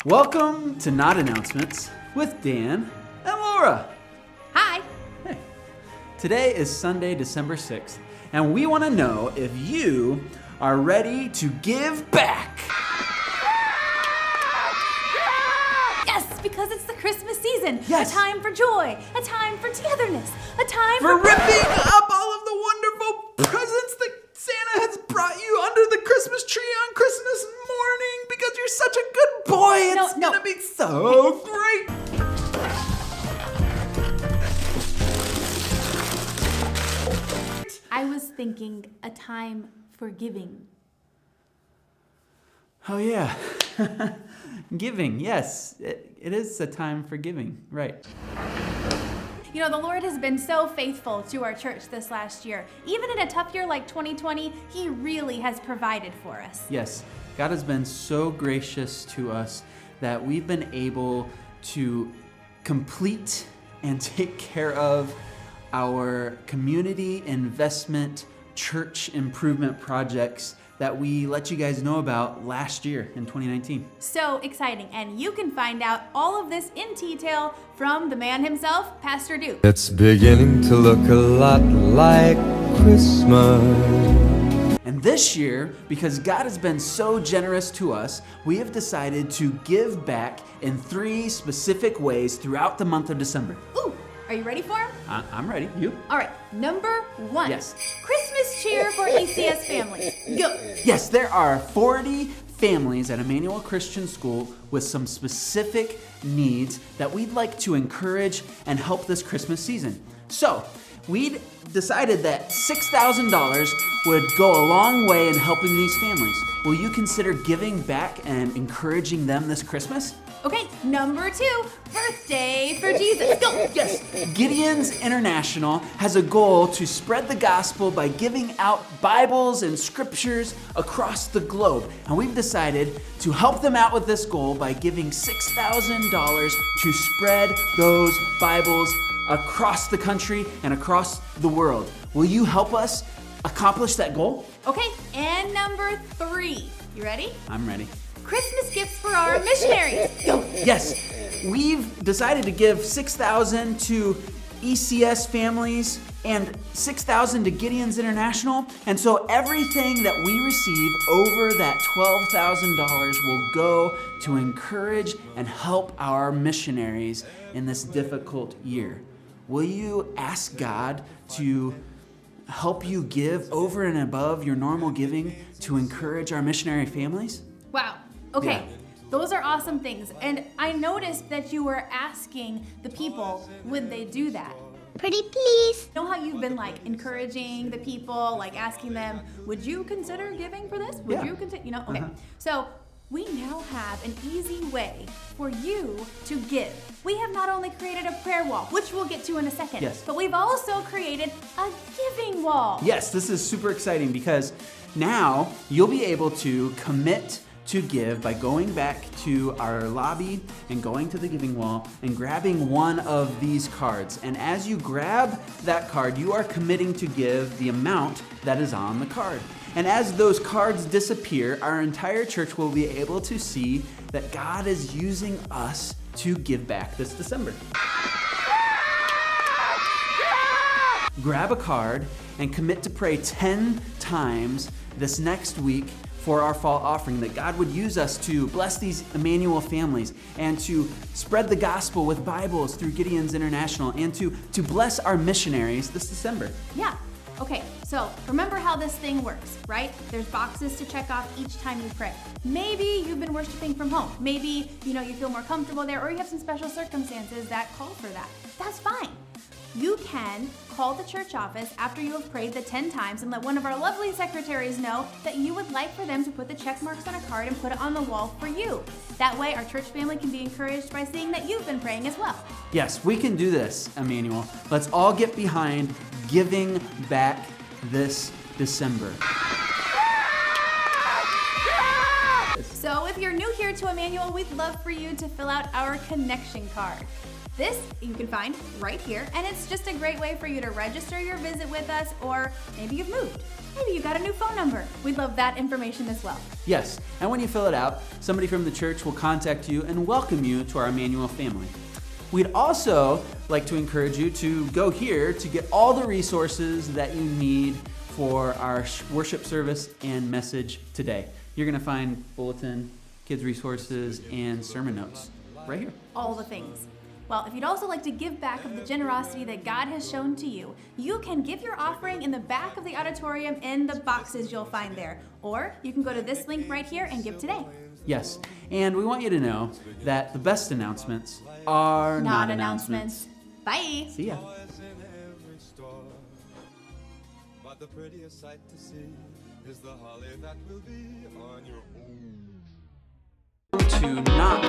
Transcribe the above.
Welcome to Not Announcements with Dan and Laura. Hi. Hey. Today is Sunday, December 6th, and we want to know if you are ready to give back. Yes, because it's the Christmas season. Yes. A time for joy, a time for togetherness, a time For ripping up all of the wonderful presents that Santa has brought you under the Christmas tree on Christmas morning because you're such a good boy. It's gonna be so great. I was thinking a time for giving. Oh yeah, giving, yes, it is a time for giving, right. You know, the Lord has been so faithful to our church this last year. Even in a tough year like 2020, He really has provided for us. Yes, God has been so gracious to us that we've been able to complete and take care of our community investment church improvement projects that we let you guys know about last year in 2019. So exciting. And you can find out all of this in detail from the man himself, Pastor Duke. It's beginning to look a lot like Christmas. And this year, because God has been so generous to us, we have decided to give back in 3 specific ways throughout the month of December. Ooh, are you ready for him? I'm ready. You? All right, number 1. Yes. Christmas cheer for ECS families. Go. Yes, there are 40 families at Emmanuel Christian School with some specific needs that we'd like to encourage and help this Christmas season. So, we decided that $6,000 would go a long way in helping these families. Will you consider giving back and encouraging them this Christmas? Okay, number 2, birthday for Jesus. Go. Yes, Gideon's International has a goal to spread the gospel by giving out Bibles and scriptures across the globe. And we've decided to help them out with this goal by giving $6,000 to spread those Bibles across the country and across the world. Will you help us accomplish that goal? Okay, and number 3. You ready? I'm ready. Christmas gifts for our missionaries. Go. Yes, we've decided to give $6,000 to ECS families and $6,000 to Gideon's International. And so everything that we receive over that $12,000 will go to encourage and help our missionaries in this difficult year. Will you ask God to help you give over and above your normal giving to encourage our missionary families? Wow. Okay. Yeah. Those are awesome things. And I noticed that you were asking the people, would they do that? Pretty please. You know how you've been like encouraging the people, like asking them, would you consider giving for this? Would Yeah. you consider, okay. So we now have an easy way for you to give. We have not only created a prayer wall, which we'll get to in a second, Yes. but we've also created a giving wall. Yes, this is super exciting because now you'll be able to commit to give by going back to our lobby and going to the giving wall and grabbing one of these cards. And as you grab that card, you are committing to give the amount that is on the card. And as those cards disappear, our entire church will be able to see that God is using us to give back this December. Grab a card and commit to pray 10 times this next week for our fall offering, that God would use us to bless these Emmanuel families and to spread the gospel with Bibles through Gideon's International and to bless our missionaries this December. Yeah. Okay, so remember how this thing works, right? There's boxes to check off each time you pray. Maybe you've been worshiping from home. Maybe, you feel more comfortable there, or you have some special circumstances that call for that. That's fine. You can call the church office after you have prayed the 10 times and let one of our lovely secretaries know that you would like for them to put the check marks on a card and put it on the wall for you. That way our church family can be encouraged by seeing that you've been praying as well. Yes, we can do this, Emmanuel. Let's all get behind giving back this December. So if if you're new here to Emmanuel, we'd love for you to fill out our connection card. This you can find right here, and it's just a great way for you to register your visit with us, or maybe you've moved. Maybe you got a new phone number. We'd love that information as well. Yes, and when you fill it out, somebody from the church will contact you and welcome you to our Emmanuel family. We'd also like to encourage you to go here to get all the resources that you need for our worship service and message today. You're going to find bulletin, kids resources, and sermon notes right here. All the things. Well, if you'd also like to give back of the generosity that God has shown to you, you can give your offering in the back of the auditorium in the boxes you'll find there. Or you can go to this link right here and give today. Yes, and we want you to know that the best announcements are not announcements. Bye. See ya. But the prettiest sight to see is the holly that will be on your own. To not